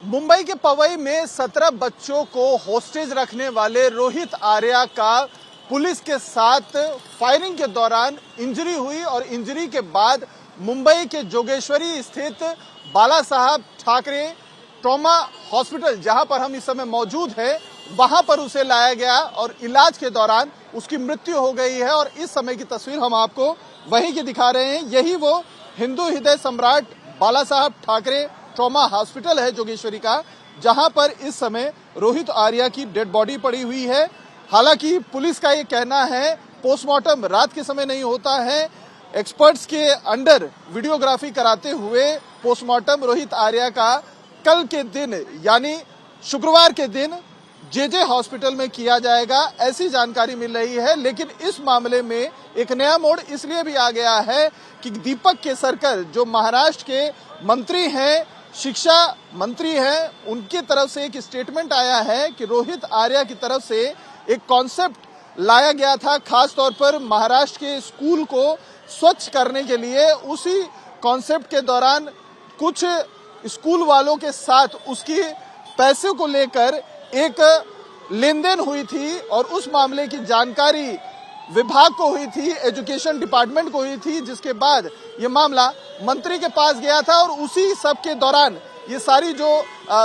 मुंबई के पवई में 17 बच्चों को होस्टेज रखने वाले रोहित आर्या का पुलिस के साथ फायरिंग के दौरान इंजरी हुई और इंजरी के बाद मुंबई के जोगेश्वरी स्थित बाला साहब ठाकरे ट्रॉमा हॉस्पिटल, जहां पर हम इस समय मौजूद हैं, वहां पर उसे लाया गया और इलाज के दौरान उसकी मृत्यु हो गई है। और इस समय की तस्वीर हम आपको वहीं की दिखा रहे हैं। यही वो हिंदू हृदय सम्राट बाला साहब ठाकरे ट्रॉमा हॉस्पिटल है जोगेश्वरी का, जहां पर इस समय रोहित आर्या की डेड बॉडी पड़ी हुई है। हालांकि पुलिस का ये कहना है पोस्टमार्टम रात के समय नहीं होता है, एक्सपर्ट्स के अंडर वीडियोग्राफी कराते हुए पोस्टमार्टम रोहित आर्या का कल के दिन यानी शुक्रवार के दिन जेजे हॉस्पिटल में किया जाएगा, ऐसी जानकारी मिल रही है। लेकिन इस मामले में एक नया मोड़ इसलिए भी आ गया है कि दीपक केसरकर जो महाराष्ट्र के मंत्री हैं, शिक्षा मंत्री हैं, उनकी तरफ से एक स्टेटमेंट आया है कि रोहित आर्या की तरफ से एक कॉन्सेप्ट लाया गया था, खास तौर पर महाराष्ट्र के स्कूल को स्वच्छ करने के लिए। उसी कॉन्सेप्ट के दौरान कुछ स्कूल वालों के साथ उसकी पैसे को लेकर एक लेन देन हुई थी और उस मामले की जानकारी विभाग को हुई थी, एजुकेशन डिपार्टमेंट को हुई थी, जिसके बाद ये मामला मंत्री के पास गया था। और उसी सब के दौरान ये सारी जो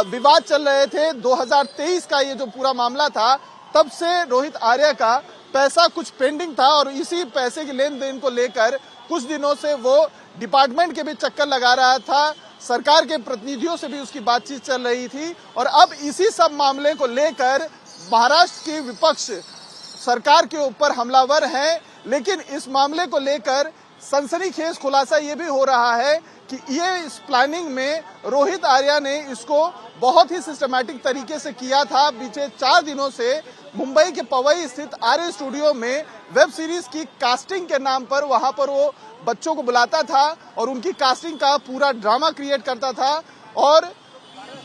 विवाद चल रहे थे, 2023 का ये जो पूरा मामला था, तब से रोहित आर्या का पैसा कुछ पेंडिंग था और इसी पैसे की लेन देन को लेकर कुछ दिनों से वो डिपार्टमेंट के भी चक्कर लगा रहा था, सरकार के प्रतिनिधियों से भी उसकी बातचीत चल रही थी। और अब इसी सब मामले को लेकर महाराष्ट्र की विपक्ष सरकार के ऊपर हमलावर है। लेकिन इस मामले को लेकर सनसनीखेज खुलासा ये भी हो रहा है कि ये इस प्लानिंग में रोहित आर्या ने इसको बहुत ही सिस्टमैटिक तरीके से किया था। बीते 4 दिनों से मुंबई के पवई स्थित आर्य स्टूडियो में वेब सीरीज की कास्टिंग के नाम पर वहां पर वो बच्चों को बुलाता था और उनकी कास्टिंग का पूरा ड्रामा क्रिएट करता था। और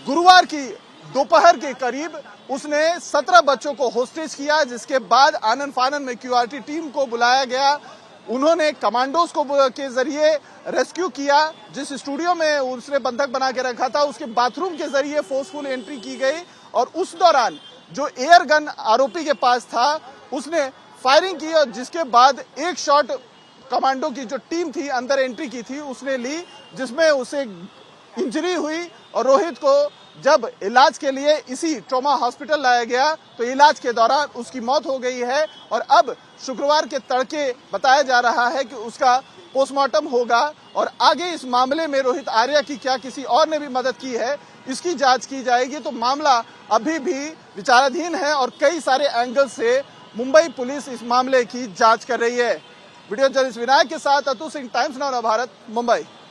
गुरुवार की दोपहर के करीब उसने 17 बच्चों को होस्टेज किया, जिसके बाद आनन फानन में क्यूआरटी टीम को बुलाया गया। उन्होंने कमांडोज को के जरिए रेस्क्यू किया। जिस स्टूडियो में उसने बंधक बना के रखा था, उसके बाथरूम के जरिए फोर्सफुल एंट्री की गई और उस दौरान जो एयर गन आरोपी के पास था उसने फायरिंग की और जिसके बाद एक शॉट कमांडो की जो टीम थी अंदर एंट्री की थी उसने ली, जिसमें उसे इंजरी हुई। और रोहित को जब इलाज के लिए इसी ट्रॉमा हॉस्पिटल लाया गया तो इलाज के दौरान उसकी मौत हो गई है। और अब शुक्रवार के तड़के बताया जा रहा है कि उसका पोस्टमार्टम होगा और आगे इस मामले में रोहित आर्या की क्या किसी और ने भी मदद की है, इसकी जांच की जाएगी। तो मामला अभी भी विचाराधीन है और कई सारे एंगल से मुंबई पुलिस इस मामले की जांच कर रही है। वीडियो जर्नलिस्ट विनायक के साथ अतुल सिंह, टाइम्स नाउ भारत, मुंबई।